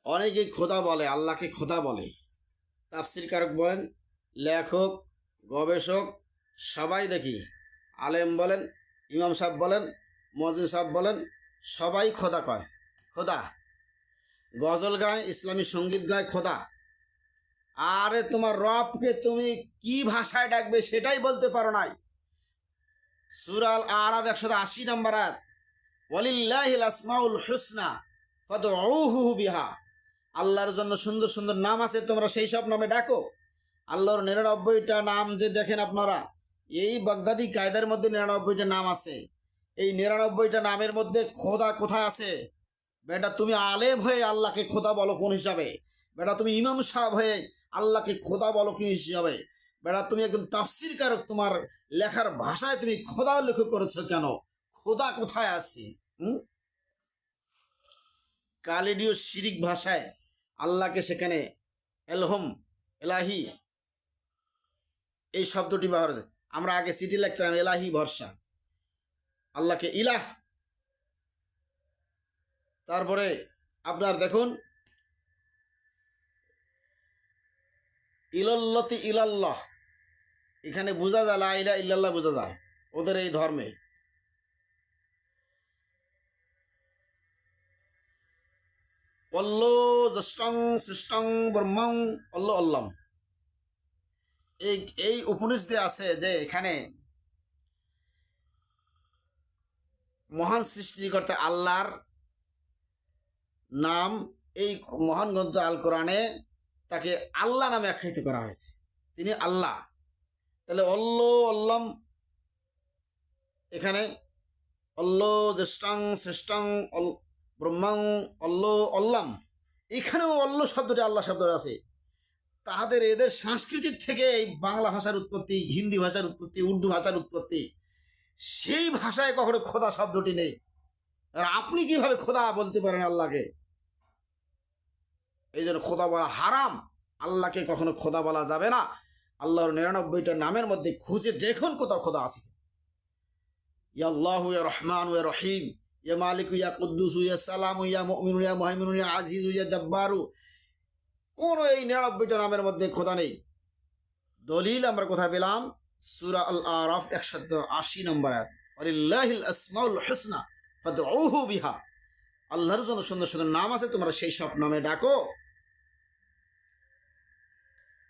অনেকেই খোদা বলে, আল্লাহকে খোদা বলে। তাফসির কারক বলেন, লেখক, গবেষক সবাই দেখি, আলেম বলেন, ইমাম সাহেব বলেন, মুয়াজ্জিন সাহেব বলেন, সবাই খোদা কয়। খোদা গজল গায়, ইসলামী সঙ্গীত গায়, খোদা। আরে তোমার রবকে তুমি কি ভাষায় ডাকবে সেটাই বলতে পারো নাই। সূরা আল আরাফ 180 নম্বর আয়াত, ওয়ালিল্লাহিল আসমাউল হুসনা ফাদউহু বিহা। আল্লাহর জন্য সুন্দর সুন্দর নাম আছে, তোমরা সেই সব নামে ডাকো। আল্লাহর 99টা নাম যে দেখেন আপনারা, এই বাগদাদি কায়দার মধ্যে 99টা নাম আছে। এই 99টা নামের মধ্যে খোদা কোথায় আছে? বেটা তুমি আলেম হয়ে আল্লাহকে খোদা বলো কোন হিসাবে? বেটা তুমি ইমাম সাহেব হয়ে আল্লাহকে খোদা বলো কোন হিসাবে? বেটা তুমি একজন তাফসির কারক, তোমার লেখার ভাষায় তুমি খোদা উল্লেখ করেছো কেন? খোদা কোথায় আছে? কালিডীয় শিরিক ভাষায় আল্লাহকে সেখানে এলহম, এলাহি এই শব্দটি ব্যবহার হয়। আমরা আগে চিঠি লিখতাম এলাহি ভরসা, আল্লাহকে ইলাহ। তারপরে আপনার দেখুন ইলাল্লাতি ইলাল্লাহ, এখানে বোঝা যায় লা ইলাহা ইল্লাল্লাহ বোঝা যায় ওদের এই ধর্মে। অল্লো জষ্টং সৃষ্টং ব্রহ্মং অল্লো অল্লাম, এই এই উপনিষদে আছে যে এখানে মহান সৃষ্টিকর্তা আল্লাহর নাম, এই মহান গ্রন্থ আল কোরআনে তাকে আল্লাহ নামে আখ্যায়িত করা হয়েছে, তিনি আল্লাহ। তাহলে অল্লো অল্লাম, এখানে অল্লো জ্যেষ্ঠং শ্রেষ্ঠং ব্রহ্মাং অল্লো অল্লাম, এখানেও অল্লো শব্দটি আল্লাহ শব্দটা আছে। তাদের এদের সংস্কৃতির থেকে এই বাংলা ভাষার উৎপত্তি, হিন্দি ভাষার উৎপত্তি, উর্দু ভাষার উৎপত্তি। সেই ভাষায় কখনো খোদা শব্দটি নেই। আর আপনি কিভাবে খোদা বলতে পারেন আল্লাহকে? এই জন্য খোদা বলা হারাম, আল্লাহকে কখনো খোদা বলা যাবে না। আল্লাহর 99টা নামের মধ্যে খুঁজে দেখুন কোথাও খোদা আছে। ইয়া আল্লাহু ইয়া রহমান ইয়া রহিম, ইয়া মালিক ইয়া কুদ্দুস ইয়া সালাম ইয়া মুমিন ইয়া মুহাইমিন ইয়া আজিজ ইয়া জব্বারু, কোন এই 99টা নামের মধ্যে খোদা নেই। দলিল আমরা কোথায় পেলাম? সূরা আল আরাফ 180 নম্বর আয়াত, ওয়ালিল্লাহিল আসমাউল হুসনা ফাদউহু বিহা। আল্লাহর জন্য সুন্দর সুন্দর নাম আছে, তোমরা সেই সব নামে ডাকো।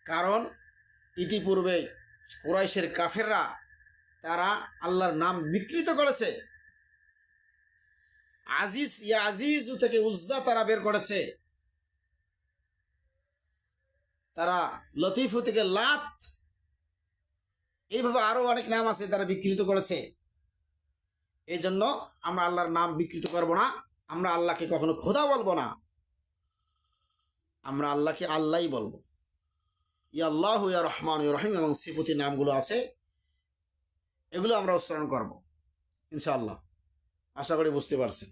কারণ ইতিপূর্বে কুরাইশের কাফেররা তারা আল্লাহর নাম বিকৃত করেছে। আজিজ ইয়া আজিজু থেকে উজ্জা তারা বের করেছে, তারা লতিফু থেকে লাত, এইভাবে আরো অনেক নাম আছে তারা বিকৃত করেছে। এই জন্য আমরা আল্লাহর নাম বিকৃত করব না, আমরা আল্লাহকে কখনো খোদা বলবো না, আমরা আল্লাহকে আল্লাহই বলবো। ইয়া আল্লাহ ইয়া রহমান ইয়া রহিম এবং সিফতি নামগুলো আছে, এগুলো আমরা উচ্চারণ করব ইনশাআল্লাহ। আশা করি বুঝতে পারছেন।